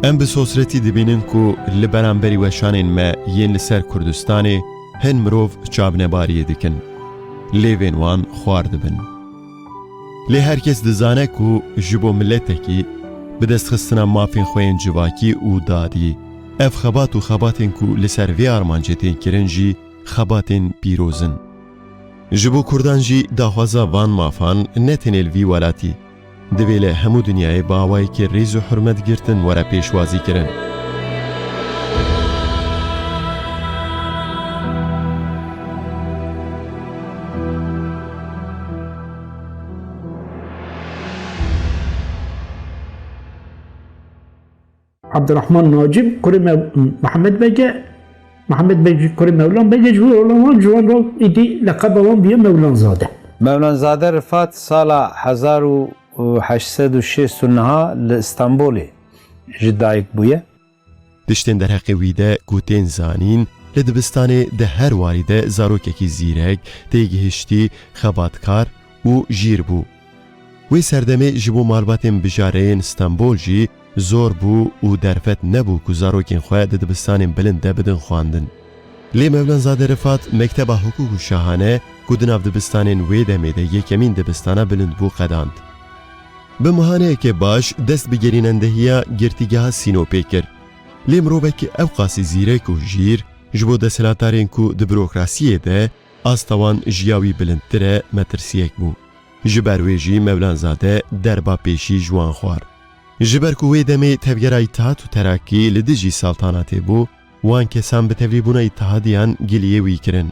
ام به سوسرتی دبینن کو لبرانبری وشانین ما ین لسر کردستانی هن مروف چابنباری دکن. لیوین وان خوارد بن. لی هرکس دزانه کو جبو ملتکی بدست خستنا مافین خوین جواکی او دادی. اف خبات و خباتین کو لسر وی آرمانجتین کرنجی خباتین پیروزن. جبو کردانجی داخوازا وان مافان نتن الوی ولاتی. دویله همو دنیای باوایی که ریز و حرمت گرتن ورا پیشوازی کرن. عبدالرحمن ناجم كوري محمد بيجي كوري مولان بيجي جوان رو إيدي لقبهم بيه مولان زاده. مولان زاده رفات سال 1869 لإسطنبول جدايك بويه. دشتن در حق ویده گوتین زانین لدبستان ده هر واریده زاروککی زیرک تیگهشتی خباتکار و جیر بو. وی سردمه جبو مالباتین بجارین استنبول جی زور بو و درفت نبو که زاروکین خواه دبستان بلنده بدن خواندن. لی مولان زاده رفات مکتب حقوق شاهانه گودناف دبستانین وی دمیده یکمین دبستانه بلند بو قداند. به مهانه که باش دست بگرینندهیا گرتیگاه سینوپی کرد. لی مروبک اوقاسی زیرک و جیر جبو دسلاتارین کو دبروکراسیه ده آستوان جیاوی بلندتره مترسیک بو. جبرویجی مولان زاده دربا پیشی جوان خوار. جبر کوی دمی تفگرای اتحاد و تراکی لدیجی سلطاناتی بو وان کسان به تفریبون اتحادیان گلیه وی کرن.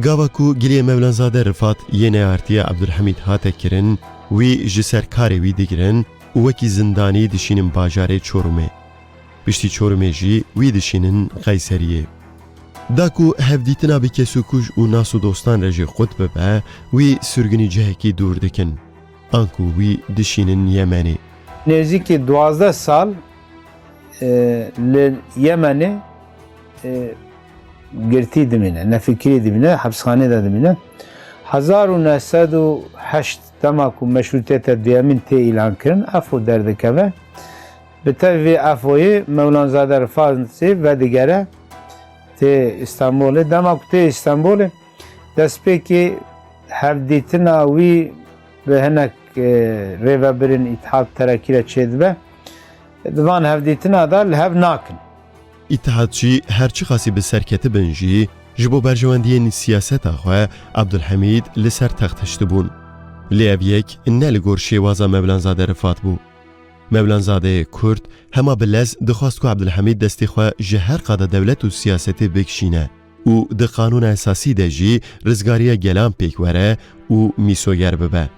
گاوا کو گلیه مولان زاده رفات یه آرتی عبدالحمید هاته کرن وی جسر کاری وی دیگرن وکی زندانی دشینن باجاره چورمه. بشتی چورمه جی وی دشینن قیصریه. داکو هفدیتنا به کسو کج و ناس و دوستان رجی خود ببه وی سرگنی جهکی دور دکن. آنکو وی دشینن یمنی. نزدیک 12 سال یمنی گرتی دمینه، نفکری دمینه، حبسخانه دمینه. 1908 تماکو مشروطیت دیامین تی اعلان کردن افو دردکه به طوی افوی مولان زاده رفاسی و دیگره تی استانبول دماکو تی استانبول دست پی که هفدیتنا وی به هنک ریوبرین اتحاد ترکی را چید به دوان هفدیتنا دا لحب ناکن. اتحادچی هرچی خاصی به سرکت بنجی جبو برجواندی سیاست آخواه عبدالحمید لسر تختشت بون. لیو یک نه لگور شیوازا مولان زاده رفات بو. مولان زاده کرد همه بلز دخواست که عبدالحمید دستی خواه جهر قاده دولت و سیاست بکشینه و ده قانون اساسی ده جی رزگاری گلام پیک وره و میسوگر ببه.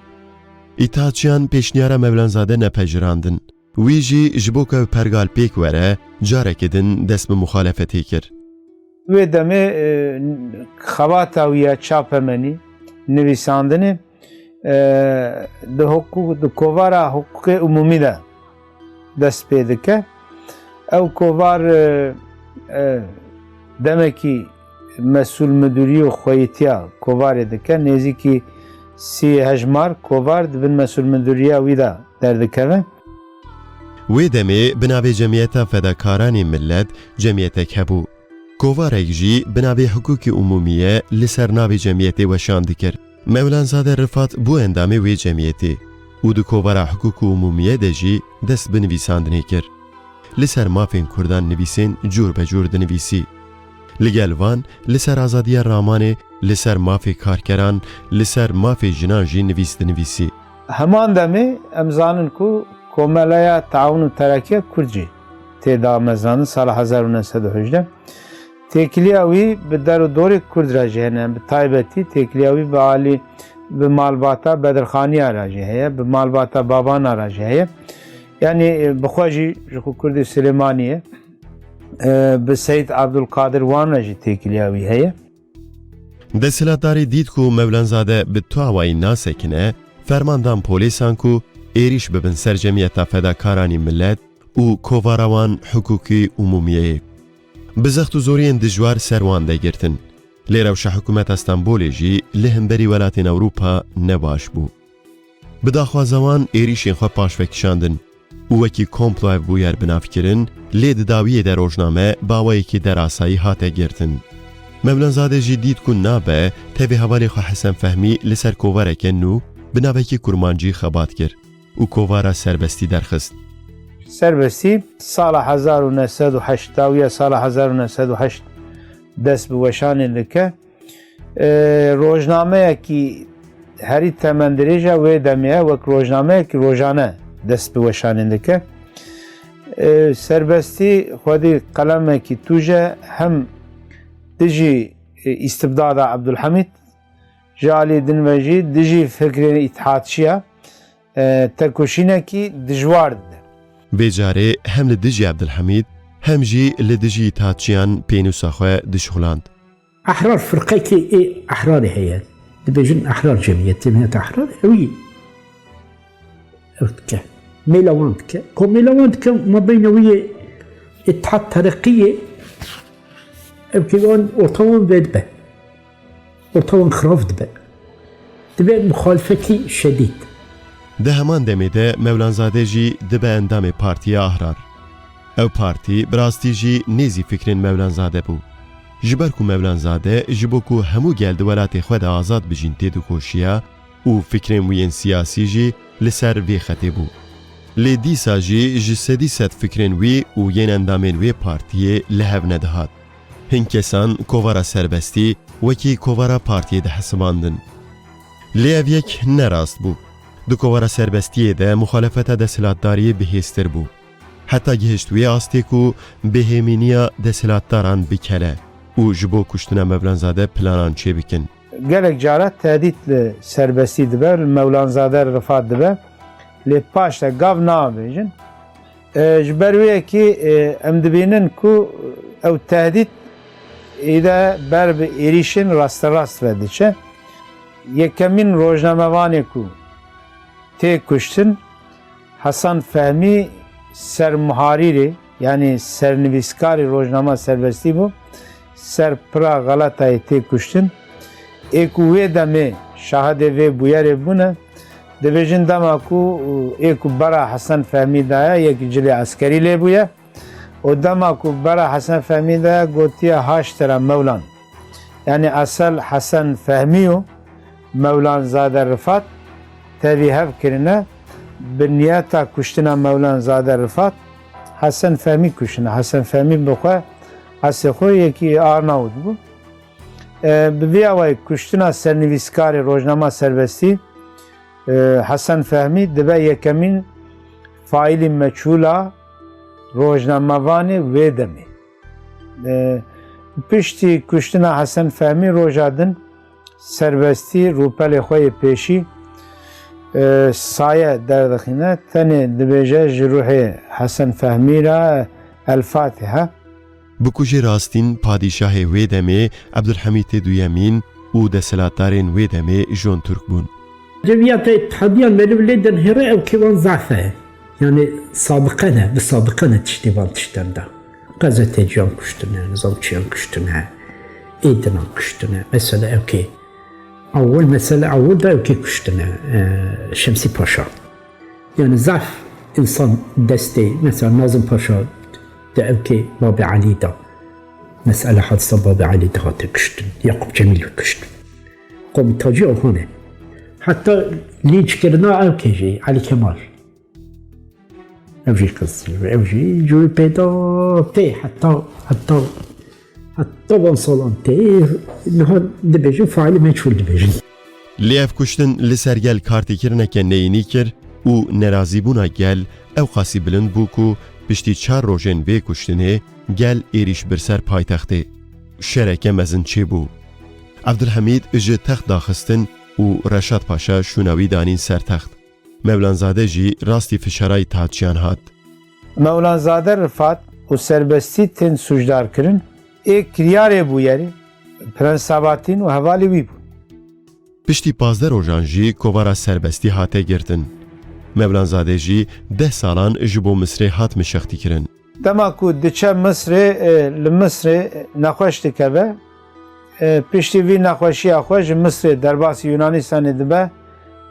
اتحادچیان پیشنیار مولان زاده نپجراندن. وی جی جبو که پرگال پیک وره جاره کدن دست به مخالفتی کرد. وی دمه خواتا ویا چاپمنی نویساندنه ده حقوق ده کووارا حقوق عمومی ده دست پیدا که او کووار دمکی مسئول مدوری و خویتیا کووار ده که نزدیکی 38 مار کووار دبن مسئول مدوریا ویدا دردکه وی دمه بنابه جمعیت فداکارانی ملت جمعیت هبو. کووارک جی بنابه حقوق عمومیه لسر ناو جمعیت وشان دکر. مولان زاده رفات بو اندامه وی جمعیتی او دو کووارا حقوق عمومیه ده جی دست بنویساندنی کر. لسر مافین کردان نویسین جور بجور دنویسی. لگل وان لسر آزادی رامانه لسر مافی کارکران لسر مافی جنان جی نویس دنویسی. همان دمه امزانن کو کوملیا تعاون و ترکیه کرجی تیدا مزانن سال 1918 تکلیاوی به در و دور کرد راجعه به تایبتی تکلیاوی به عالی به مالباتا بدرخانی راجعه به مالباتا بابان راجعه یعنی بخواجی جو کرد سلیمانیه به سید عبدالقادر وان راجع تکلیاوی هه دستلاتداری دید کو مولان زاده به تو هوایی ناسکنه فرماندان پولیسان کو ایریش ببن سر جمعیت فداکارانی ملت و کوواروان حقوقی عمومیه. بزخت و زورین دجوار سروان ده گرتن. لیروش حکومت استانبول جی لهمبری ولاتین اوروپا نباش بو. بداخوا زمان ایریشین خواه پاش وکشاندن. û wekî komplo ev bûyer binavkirin, lê di dawiyê de rojname bawayekî derasayî hate girtin. Mevlanzade jî dît ku nabe tevê hevalê xwe Hesen Fehmî li ser kovareke nû bi navekî kurmancî xebat kir û kovara serbestî derxist. Serbestî sala 1908 dawiya sala 1908 dest bi weşanê dike. Rojnameyekî herî temendirêja wê demê ye wek rojnameyekî rojane dest bi weşanê dike. Serbestî xwedî qelemekî tûje hem dijî îstibdada Abdulhamid ji alî din ve jî dijî fikrên îtihatçiya tekoşînekî dijwar dide. Vê carê hem li dijî Abdulhamid hem jî li dijî îtihatçiyan pênûsa xwe dişuxuland. Ahrar firqekî ehrarê heye. Dibêjin ehrar cemiyet, cemiyet ehrar ewî ew dike. Mêlawan dike. Ku mêlawan dike mabeyna wî İttihat Terekkiyê ev kêvan ortawan vê dibe. Ortawan xiraf dibe. Dibe muxalefetî şedîd. Di heman demê de Mevlanzade jî dibe endamê Partiya Ahrar. Ew partî bi rastî jî nêzî fikrên Mevlanzade bû. Ji ber ku Mevlanzade ji bo ku hemû gel di welatê xwe de azad bijîn tê dikoşiya û fikrên wî yên siyasî jî li ser vê xetê bû. Lê dîsa jî ji sedî sed fikrên wî û yên endamên wê partiyê li hev nedihat. Hin kesan kovara serbestî wekî kovara partiyê de hesibandin. Lê ev yek nerast bû. Di kovara serbestiyê de muxalefeta desthilatdariyê bihêztir bû. Heta gihişt wê astê ku bihêmîniya desthilatdaran bikele û ji bo kuştina Mevlanzade planan çê bikin. Gelek cara tehdît li serbestî dibe, Mevlanzade Rifat dibe. Lê paş te gav nabêjin. Ji ber wê yekî em dibînin ku ew tehdît îde ber bi êrişin rasterast ve diçe. Yekemîn rojnamevanê ku tê kuştin Hasan Fehmî sermuharîrê yani sernivîskarê rojnama serbestî bû. Ser pira Galatayê tê kuştin. Ê ku wê demê şahidê vê bûyerê bûne dibêjin dema ku ê ku bera Hasan Fehmî daye yekî cilê eskerî lê bûye û dema ku bera Hasan Fehmî daye gotiye haştera Mevlan. Yani esel Hasan Fehmî û Mevlanzade Rifat tevî hev kirine bi niyeta kuştina Mevlanzade Rifat Hasan Fehmî kuşine. Hasan Fehmî bi xwe asê xwe yekî Arnavut bû. Bi vê awayî kuştina sernivîskarê rojnama serbestî Hasan Fehmî dibe yekemîn faîlî meçhûla rojnamevanê wê demê. Piştî kuştina Hasan Fehmî roja din serbestî rûpelê xwe yê pêşî saye derdixîne tenê dibêje ji ruhê Hasan Fehmî ra El-Fatiha. Bi ku jê rastîn padîşahê wê demê Abdulhamîtê Duyemîn û desthilatdarên wê demê Jon Türk bûn. Cemiyeta İttihadiyan benim lêden here ev kêvan zafe. Yani sabıka ne? Bir sabıka ne tiştîvan tiştenda. Gazeteciyan kuştune, nizamçıyan kuştune, eğdinan kuştune. Mesela ev ki Avval da ev ki kuştune Şemsi Paşa. Yani zaf insan desteği. Mesela Nazım Paşa da ev ki Babi Ali da. Mesela hadisa Babi Ali da hatı kuştun. Yakup Cemil kuştun. Komitacı o hane. Hatta linç kirina ev ki Ali Kemal. Evji kız, evji cüri peyda te hatta van salan te niha dibêjin faîlî meçhûl dibêjin. Lê ev kuştin li ser gel kartîkirineke neyînî kir û nerazîbûna gel ew xasî bilind bû ku piştî çar rojên vê kuştinê gel êrîş bir ser paytextê. Şereke mezin çêbû. Abdulhamîd ji text daxistin û Reşat Paşa şûnawî danîn ser text. Mevlanzade jî rastî fişara îtihatçiyan hat. Mevlanzade Rifat û serbestî tên sujdar kirin. Ê kiryarê bûyerî Prens Sabahatîn û hevalê wî bûn. Piştî 15 rojan jî kovara serbestî hate girtin. Mevlanzade jî 10 salan ji bo Misrê hat mişextî kirin. Dema ku diçe Misrê li Misrê nexweş dikeve piştî vî nexweşiya xwe ji Misrê derbasî Yunanistanê dibe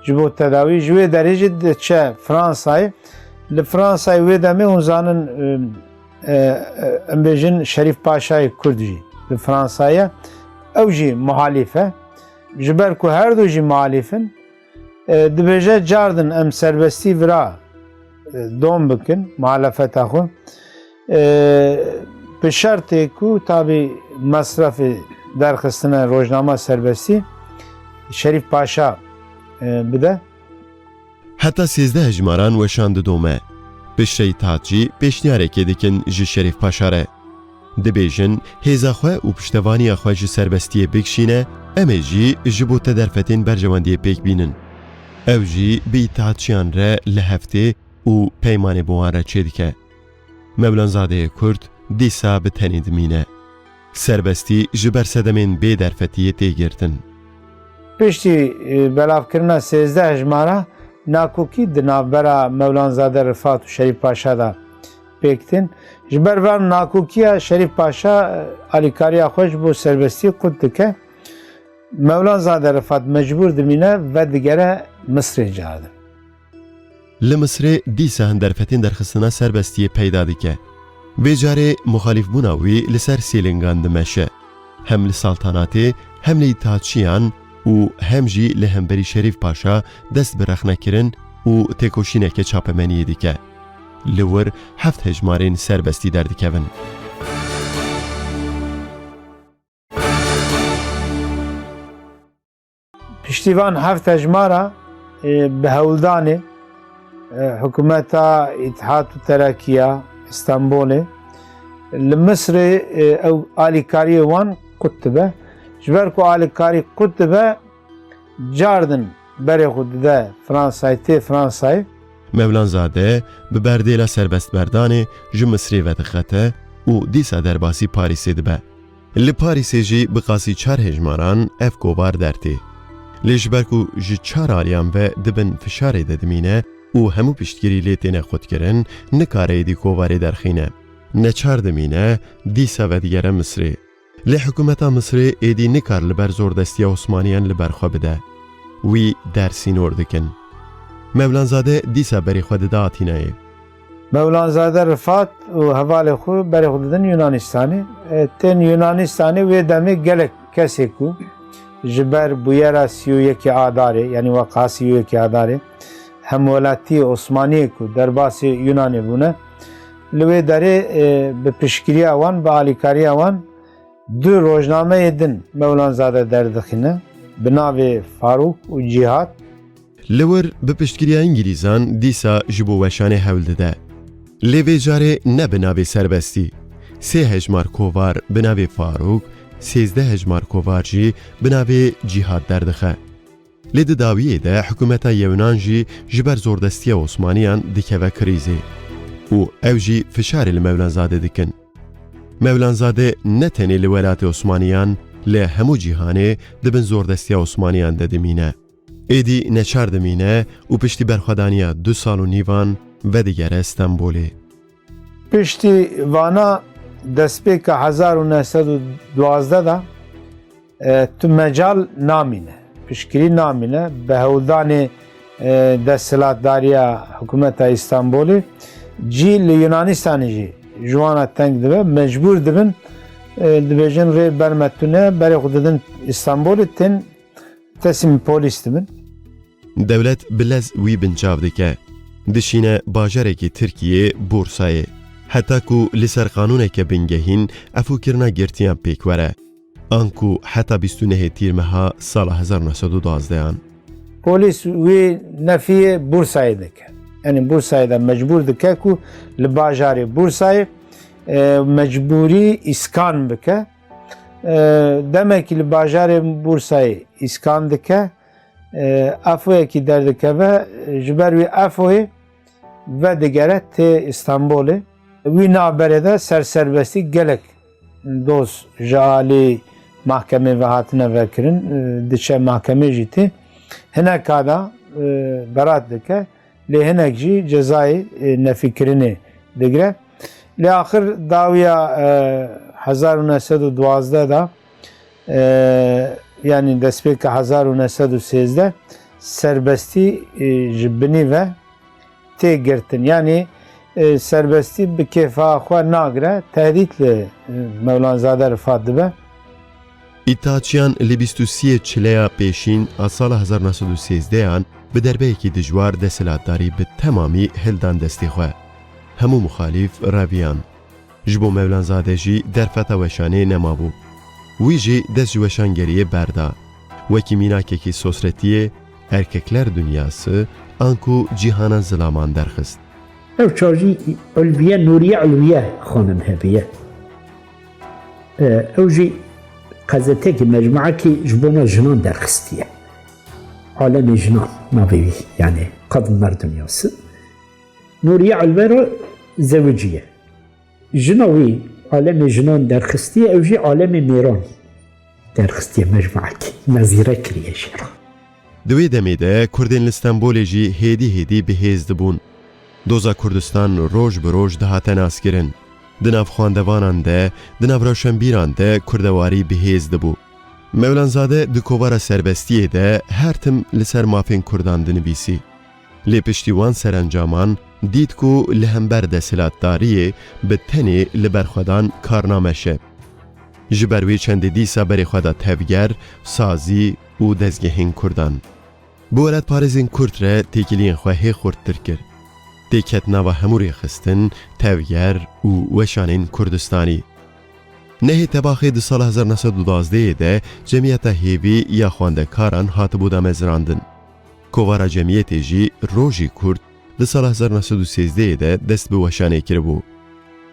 ji bo tedawî ji wê derê jî diçe Fransayê Li Fransayê wê demê hûn zanin em bêjin Şerîf Paşayê Kurd jî li Fransayê ew jî muhalîf e. Ji ber ku her du jî muhalîfin dibêje cardin em serbestî vira dom bikin muhalefeta xwe bi şertê ku tabî mesrefê derxistina rojnama serbestî Şerîf Paşa bide. Heta 13 hejmaran weşan didome. Piştî taçî pêşniyarekê dikin ji Şerîf Paşa re. Dibêjin hêza xwe û piştevaniya xwe ji serbestiyê bikişîne, em ê jî ji bo tederfetên bercewendiyê pêk bînin. Ew jî bi îtaatçiyan re li heftê û peymanê bi wan re çê dike. Mevlanzadeyê Kurd dîsa bi tenê dimîne. Serbestî ji ber sedemên bêderfetiyê tê girtin. Piştî belavkirina 13 hejmara nakokî di navbera Mevlanzade Rifat û Şerîf Paşa da pêktin. Ji ber van nakokiya Şerîf Paşa alîkariya xwe ji bo serbestiyê Kurd dike. Mevlanzade Rifat mecbûr dimîne ve digere Misrê cardin. Li Misrê dîsa hin derfetên derxistina serbestiyê peyda dike. Vê carê muxalîfbûna wî li ser sêlingan dimeşe. Hem li saltanatê, hem li îtaatçiyan û hem jî li hemberî Şerîf Paşa dest bi rexnekirin û têkoşîneke çapemeniyê dike. Li wir 7 hejmarên serbestî derdikevin. Piştîvan 7 hejmara bi hewldanê hikûmeta İttihat û Terakkiya İstanbolê li Misrê ew alîkariyê wan qut dibe. Ji ber ku alîkarî qut dibe cardin berê xwe dide Fransayê tê Fransayê. Mevlanzade bi berdêla serbestberdanê ji Misrê vedixete û dîsa derbasî Parîsê dibe. Li Parîsê jî bi qasî 4 hejmaran ev kovar dertê. Lê ji ber ku ji 4 aliyan ve dibin fişarê de dimîne û hemû piştgirî lê têne xwedkirin, nikare êdî kovarê derxîne. Neçar dimîne dîsa vedigere Misrê. Lê hikûmeta Misrê êdî nikar li ber zordestiya Osmaniyan li ber xwe bide. Wî dersînor dikin. Mevlanzade dîsa berê xwe dide Atînayê. Mevlanzade Rifat û hevalê xwe berê xwe didin Yunanistanê. Tên Yunanistanê wê demê gelek kesê ku ji ber bûyera 31 Adarê yanî weka 31 Adarê hemwelatiyê Osmaniyê ku derbasê Yunanê bûne li wê derê bi piştgiriya wan bi alîkariya wan du rojnameyê din Mevlanzade derdixîne bi navê Farûk û Cîhat. Li wir bi piştgiriya İngilîzan dîsa ji bo weşanê hewl dide. Lê vê carê ne bi navê serbestî. 3 hejmar kovar bi navê Farûk, 13 hejmar kovar jî bi navê Cîhat derdixe. Lê di dawiyê de hikûmeta Yewnan jî ji ber zordestiya Osmaniyan dikeve krîzê û ew jî fişarê li Mevlanzade dikin. Mevlanzade ne tenê li welatê Osmaniyan lê hemû cîhanê dibin zordestiya Osmaniyan de dimîne. Êdî neçar dimîne û piştî berxwedaniya 2 sal û nîvan vedigere Stenbolê. Piştî vana destpêka 1912 da tu mecal namîne. Piştgirî namîne bi hewldanê desthilatdariya hikûmeta İstanbolê cî li Yunanistanê jî ji wan re teng dibe mecbûr dibin dibêjin rê bermetûne berê xwe didin İstanbolê tên teslim polîs dibin. Devlet bi lez wî binçav dike. Dişîne bajarekî Tirkiyê Bursayê. Heta ku li ser qanûneke bingehîn efûkirina girtiyan pêk were. An ku heta 29 tîrmeha sala 1912yan. Polîs wê nefiyê Bursayê dike. Yani Bursayê de mecbûr dike ku li bajarê Bursayê mecbûrî îskan bike. Demek ki li bajarê Bursayê îskan dike efoyekî derdikeve ji ber wî efoyê vedigere tê İstanbolê. Wî navberê de serserbestî gelek dost ji alî mahkemê ve hatine vekirin diçe mahkemê jî tê hineka da berat dike lê hinek jî cezayê nefîkirinê digire. Lê axir dawiya 1912 da yani destpêka 1913 serbestî ji binî ve tê girtin yani serbestî bi kêfa xwe nagire tehdît li Mevlanzade Rifat dibe. ئیتاچیان لە 23 چلەیە پێشین ئا ساڵە 1913یان bi derbeyekî dijwar deshilatdarî bi temamî hildan destê xwe. Hemû muxalîf reviyan. Ji bo Mevlanzade jî derfeta weşanê nemabû. Wî jî dest ji weşangeriyê berda. Wekî mînakekî sosretiyê, erkekler dünyası an ku cîhana zilaman derxist. ev çarjî Ulviye Nuriye Ulviye xanin hebiye. Ew jî gazetekî mecmuekî ji bo me jinan derxistiye. Alemê jinan navê wî yani kadınlar dünyası. Nuriye Ulviye zewiciye. Jina wî alemê jinan derxistiye ew jî alemê mêran derxistiye mecmuekî. Nezîre kiriye jî. Di wê demê de Kurdên li Stenbolê jî hêdî hêdî bihêz dibûn. Doza Kurdistan roj bi roj dihate naskirin. Di nav xwandevanan de, di nav rewşenbîran de kurdewarî bihêz dibû. Mevlanzade di kovara serbestiyê de her tim li ser mafên Kurdan dinivîsî. Lê piştî wan serencaman dît ku li hember deshilatdariyê bi tenê li ber xwe dan kar nameşe. Ji ber wê çendê dîsa berê xwe da tevger, sazî û dezgehên Kurdan. Bu welatparêzên Kurd re têkiliyên xwe hê xurttir kir. Têket nava hemû rêxistin, tevger û weşanên Kurdistanî. Nehê tebaxê di sala 1912 de cemiyeta hêvî ya xwendekaran hatibû damezrandin. Kovara cemiyetê jî Rojî Kurd di sala 1913 de dest bi weşanê kiribû.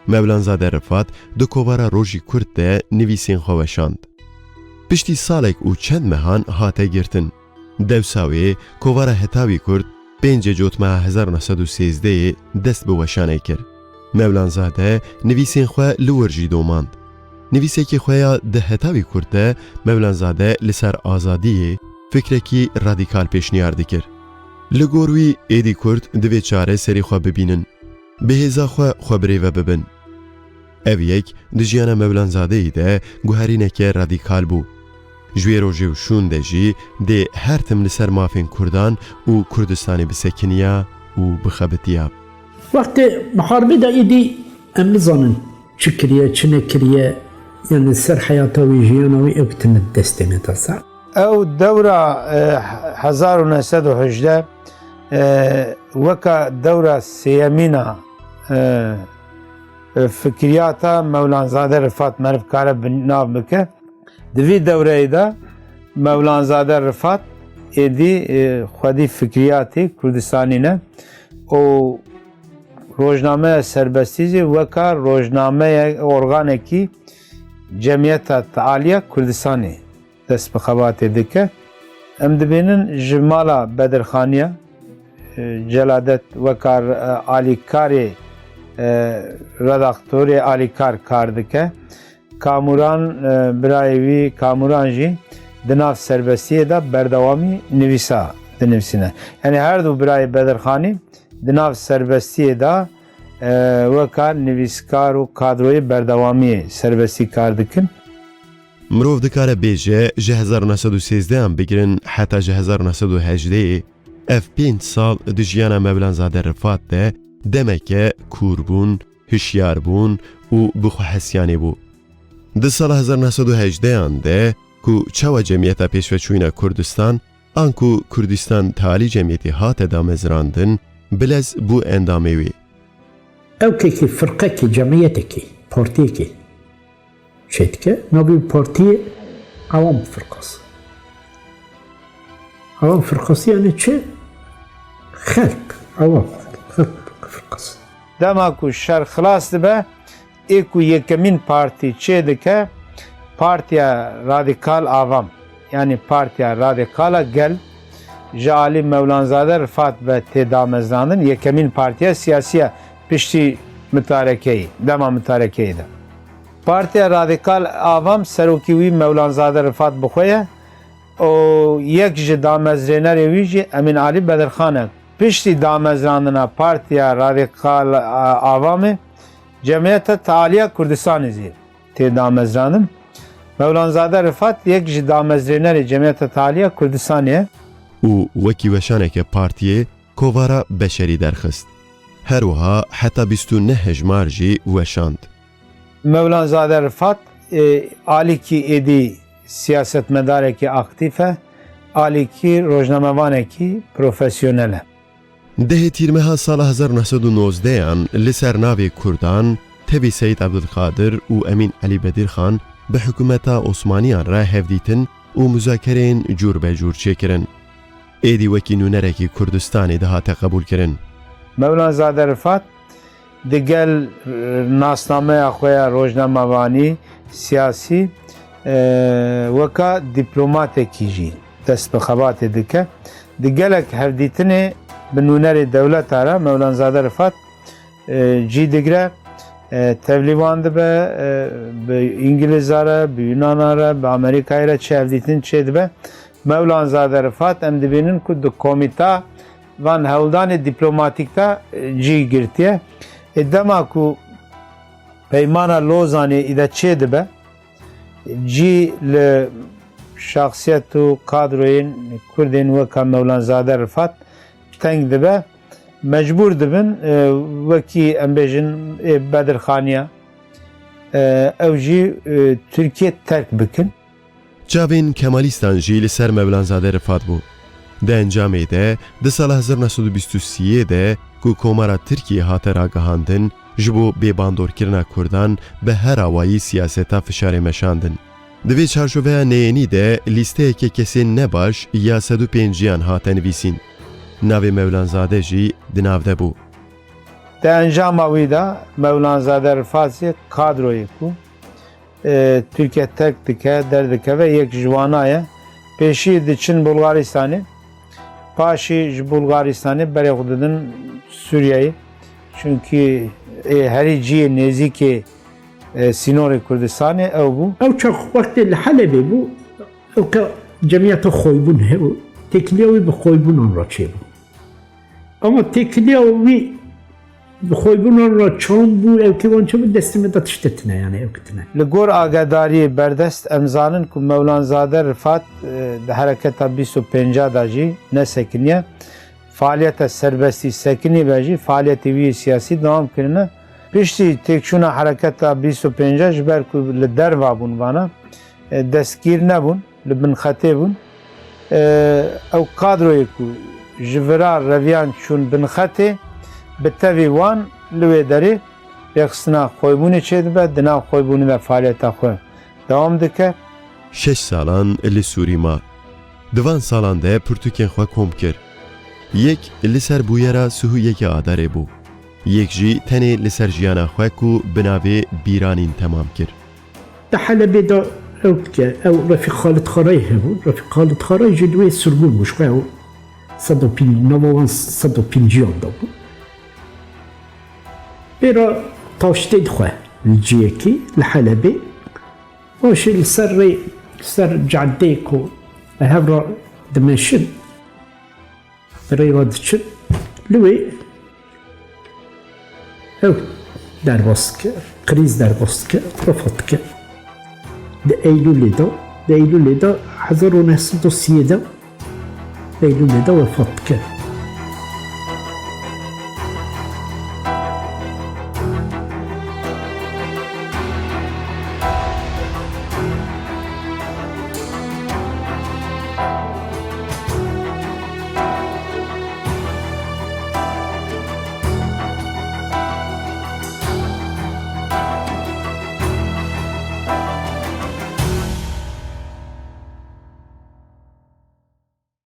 Mevlanzade Rifat di kovara Rojî Kurd de nivîsên xwe weşand. Piştî salek û çend mehan hate girtin. Dewsa wê kovara Hetavî Kurd 5 cotmeha 1913 dest bi weşanê kir. Mevlanzade nivîsên xwe li wir jî domand. Nivîsekê xwe ya di Hetavî Kurd de Mevlanzade li ser azadiyê fikrekî radîkal pêşniyar dikir. Li gor wî êdî Kurd divê çare serê xwe bibînin. Bihêza xwe xwebirêve bibin. Ev yek di jiyana Mevlanzadeyê de guherîneke radîkal bû. Ji wê rojê û şûn de jî dê her tim li ser mafên Kurdan û Kurdistanê bisekiniya û bixebitiya. Vakti muharebe de idi em bizanin çi kiriye, çi nekiriye yani ser hayata wî jiyana wî ew bitine destê me da sar. Ew dewra 1918 weka dewra sêyemîna fikriyata Mevlanzade Rifat meriv kare bi nav bike. Di vî dewreyê de Mevlanzade Rifat êdî xwedî fikriyatê Kurdistanî ne û rojnameya serbestî jî weka rojnameya organekî Cemiyeta Tealiya Kurdistanê dest bi xebatê dike. Em dibînin ji mala Bedirxaniya Celadet weka alîkarê redaktorê alîkar kar dike. Kamuran birayê wî Kamuran jî di nav serbestiyê de berdewamî nivîsa dinivîsine. Yani her du birayê Bedirxanî di nav serbestiyê de weka nivîskar û kadroyê berdewamiyê serbestî kar dikin. Mirov dikare bêje ji 1913 bigirin heta ji 1918 ev 5 sal di jiyana Mevlanzade Rifat de demeke kûrbûn, hişyarbûn û bixwehesyanê bû. Di sala 1918 de ku çawa cemiyeta pêşveçûyîna Kurdistan an ku Kurdistan talî cemiyetê hate damezrandin bilez bû endamê wê. Ew kekî firqekî cemiyetekî partiyekî şey dike navê partiyê Avam Firqası. Avam Firqası yani çi? Xelk. Avam Firqası. Dema ku şer xilas dibe ê ku yekemîn partî çê dike Partiya Radikal Avam yani Partiya Radikala Gel ji alî Mevlanzade Rifat ve tê damezrandin yekemîn partiya siyasiya piştî mitarekeyê dema mitarekeyê de. Partiya Radikal Avam serokî wî Mevlanzade Rifat bixwe ye û yek ji damezrênerê wî jî Emîn Alî Bedirxan e. Piştî damezrandina Partiya Radikal Avamê Cemiyeta Tealiya Kurdistanê jî tê damezrandin. Mevlanzade Rifat yek ji damezrênerê Cemiyeta Tealiya Kurdistanê ye û wekî weşaneke partiyê kovara beşerî derxist. هەروەها حتا 29 هەژمار jî weşand. Mevlanzade Rifat alîkî êdî siyasetmedarekî aktif e, alîkî rojnamevanekî profesyonel e. Dehê tîrmeha sala 1919yan li ser navê Kurdan, tevî Seyid Ebdulkadir û Emîn Elîbedir Xan bi hikûmeta Osmaniyan re hevdîtin û müzakereyên cûrbecûr çêkirin. Êdî wekî nûnerekî Kurdistanê dihate qebûlkirin. Mevlanzade Rifat di gel nasnameya xwe ya rojnamevanî siyasî weka dîplomatekî jî dest bi xebatê dike. Di gelek hevdîtinê bi nûnerê dewleta re Mevlanzade Rifat cî digire tevlîvan dibe, bi İngilîza re, bi Yunana re, bi Amerîkayê re çi hevdîtin çê dibe. Mevlanzade Rifat em dibînin ku di komîta van hewldanê dîplomatîk de cî girtiye. Dema ku peymana Lozanê îde çê dibe, cî li şahsiyet û kadroyên Kurdên weka Mevlanzade Rifat teng dibe, mecbûr dibin wekî em bêjin Bedirxaniya ew jî Tirkiye terk bikin. Çavên Kemalîstan jî li ser Mevlanzade Rifat bû. Di encamê de di sala 1923 de ku Komara Tirkiye hate ragihandin ji bo bêbandorkirina Kurdan bi her awayî siyaseta fişarê meşandin. Di vê çarşoveya neyênî de lîsteyeke kesên nebaş ya 105 hate nivîsîn. Navê Mevlanzade jî di nav de bû. Di encama wî de Mevlanzade Rifatê kadroyê ku Tirkiye terk dike, derdikeve yek ji wana ye. Pêşî diçin Bulgaristanê, paşî ji Bulgaristanê berê xwe didin Sûriyeyê. Çünkü herî ciyê nêzîkê Sînorê Kurdistanê ew bû. Ew çax wextê li Helebê bû, ew ka cemiyeta xweybûn hebû. Têkiliya wî bi xweybûnan re çêbû. Ama têkiliya wî bi xweybûnan re çand bû, ew kêvan çebû destê me da tiştetine yani ew kitine. Li gor agedariyê berdest em zanin ku Mevlanzade Rifat di hereketa 25 da jî nesekiniye. Faaliyeta serbestî sekinî ve jî faaliyetê wî siyasî devam kirine. Piştî têkçûna hereketa 25 ji ber ku li derva bûn vana destgîr nebûn, li bin xetê bûn. Ew kadroyê ku ji vira reviyan çûn bin xetê bi tevî wan li wê derê pêxistina xweybûnê çê dibe, di nav xweybûnê de faaliyeta xwe devam dike. 6 salan li Sûrî ma. Di van salan de pirtûkên xwe kom kir. Yek li ser bûyera Suhuyekê Adarê bû. Yek jî tenê li ser jiyana xwe ku bi navê bîranîn temam kir. Di Helebê de ew dike, ew Refîq Xalid Xarayî hebû. Refîq Xalid Xarayî jî divê sirgûn bû, xwe ew 150 da bû. Pêra tavştê dixwe li ciyekî li Helebê. Başê li ser rê, li ser caddeyê ku hev ra dimeşin, rê ra diçin, li wê ew derbas dike, krîz derbas dike, vefat dike. Di Eylûlê da 1930 Eylûlê da vefat dike.